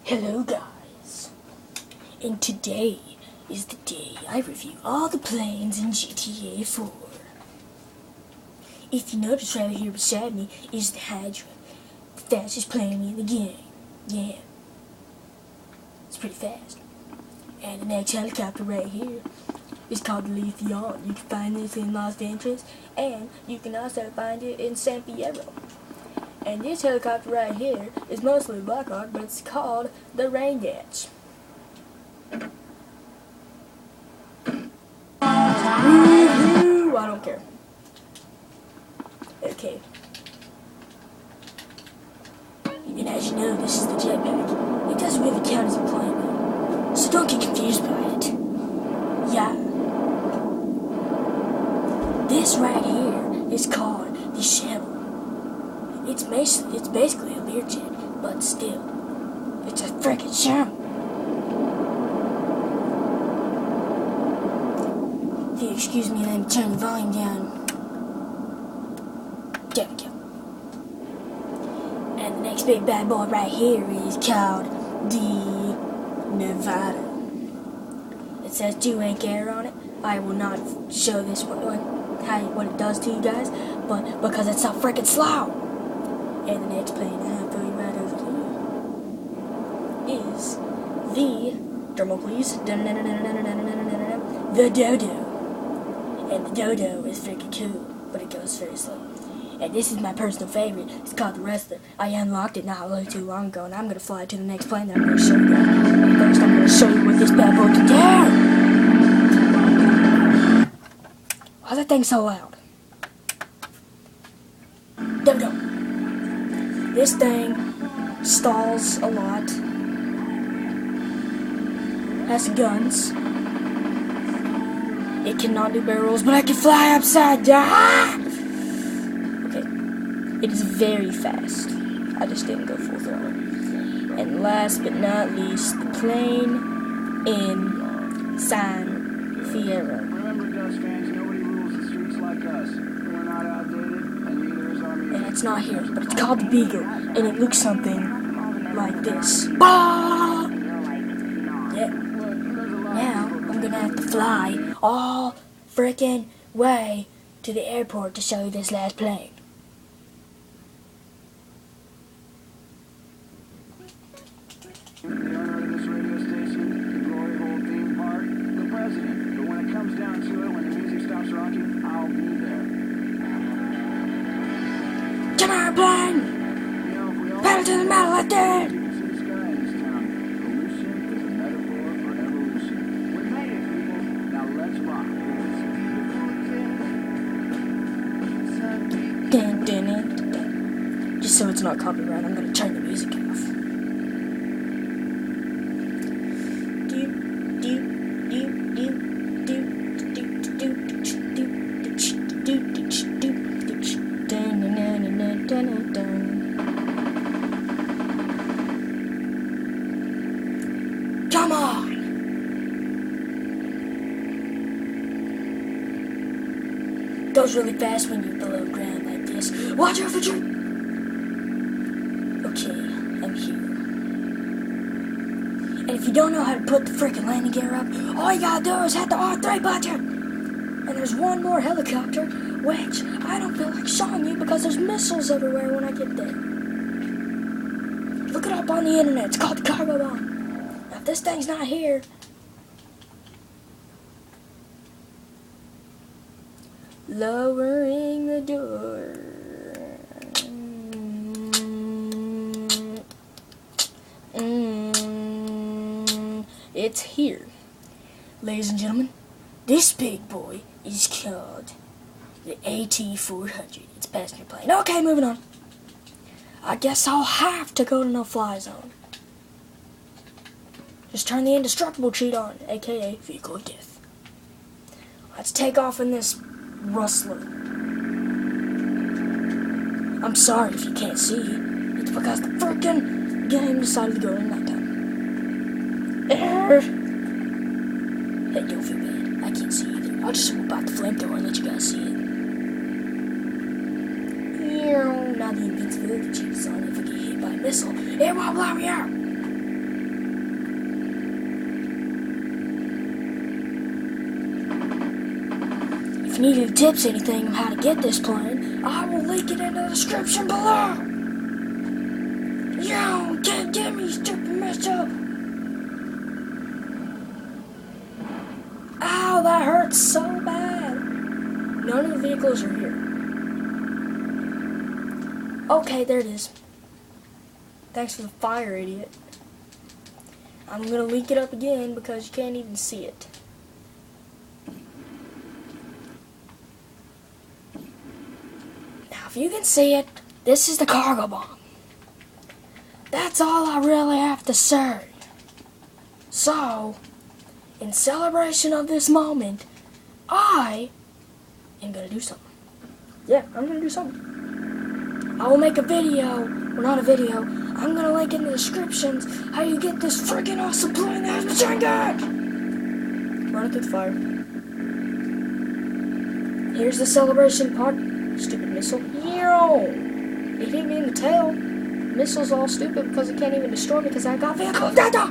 Hello guys, and today is the day I review all the planes in GTA 4. If you notice right here beside me is the Hydra, the fastest plane in the game. Yeah, it's pretty fast. And the next helicopter right here is called the Lithium. You can find this in Los Angeles, and you can also find it in San Fierro. And this helicopter right here is mostly Blackhawk, but it's called the Rain Dance. Woo-hoo, I don't care. Okay. And as you know, this is the jetpack. It doesn't really count as a plane though, so don't get confused by it. Yeah. This right here is called the shuttle. It's basically a Learjet, but still, it's a frickin' shuttle. If you excuse me, let me turn the volume down. There we go. And the next big bad boy right here is called the Nevada. It says 2 air on it. I will not show this what it does to you guys, but because it's so frickin' slow. And the next plane I have for you right over here is the, drumroll please, the Dodo. And the Dodo is freaking cool, but it goes very slow. And this is my personal favorite. It's called the Rustler. I unlocked it not really too long ago, and I'm gonna fly to the next plane that I'm gonna show you guys. But first, I'm gonna show you what this bad boy can do. Why's that thing so loud? Dodo. This thing stalls a lot, has guns, it cannot do barrels, but I can fly upside down! Okay, it is very fast, I just didn't go full throttle. And last but not least, the plane in San Fierro. Remember, Dust fans, nobody rules the streets like us. We're not outdated, and neither is our music. And it's not here, but it's called the Beagle, and it looks something like this. Bah! Yeah. Now, I'm gonna have to fly all frickin' way to the airport to show you this last plane. The owner of this radio station, the Glory Hole theme park, the president. But when it comes down to it, when the music stops rocking, I'll be there. Come on, plane! You know, if we all Pedal to the metal like that! see the sky in this town, pollution is a metaphor for evolution. We made it, people. Now let's rock. Dun, dun, dun, dun. Just so it's not copyright, I'm gonna turn the music off. Come on! Goes really fast when you're below ground like this. Watch out for tree! Okay, I'm here. And if you don't know how to put the freaking landing gear up, all you gotta do is hit the R3 button! And there's one more helicopter, which I don't feel like showing you because there's missiles everywhere when I get there. Look it up on the internet, it's called the cargo bomb. Now if this thing's not here, lowering the door. It's here. Ladies and gentlemen, this big boy is called the AT-400. It's a passenger plane. Okay, moving on. I guess I'll have to go to no-fly zone. Just turn the indestructible cheat on, aka vehicle of death. Let's take off in this Rustler. I'm sorry if you can't see. It's because the frickin' game decided to go in nighttime. Hey, don't feel bad. I can't see either. I'll just whip out the flamethrower and let you guys see it. Now the invincibility cheat is on if we get hit by a missile. It won't blow me out. you need any tips, anything on how to get this plane, I will link it in the description below. Yo, can't get me, stupid mess up. Ow, that hurts so bad. None of the vehicles are here. Okay, there it is. Thanks for the fire, idiot. I'm gonna link it up again because you can't even see it. Now, if you can see it, this is the cargo bomb. That's all I really have to say. So, in celebration of this moment, I am gonna do something. Yeah, I'm gonna do something. I will make a video, well, not a video, I'm gonna link in the descriptions how you get this freaking awesome plane that has machine gun! Run it through the fire. Here's the celebration part. Stupid missile. Yo! It hit me in the tail. Missile's all stupid because it can't even destroy me because I got vehicle data!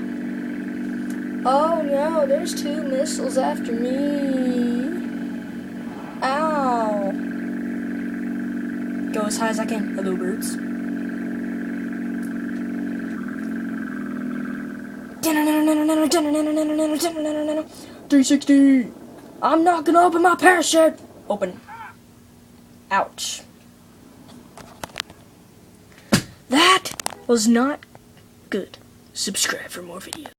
Oh no, there's 2 missiles after me. Ow! Go as high as I can. Hello, birds. 360! I'm not gonna open my parachute! Open. Ouch. That was not good. Subscribe for more videos.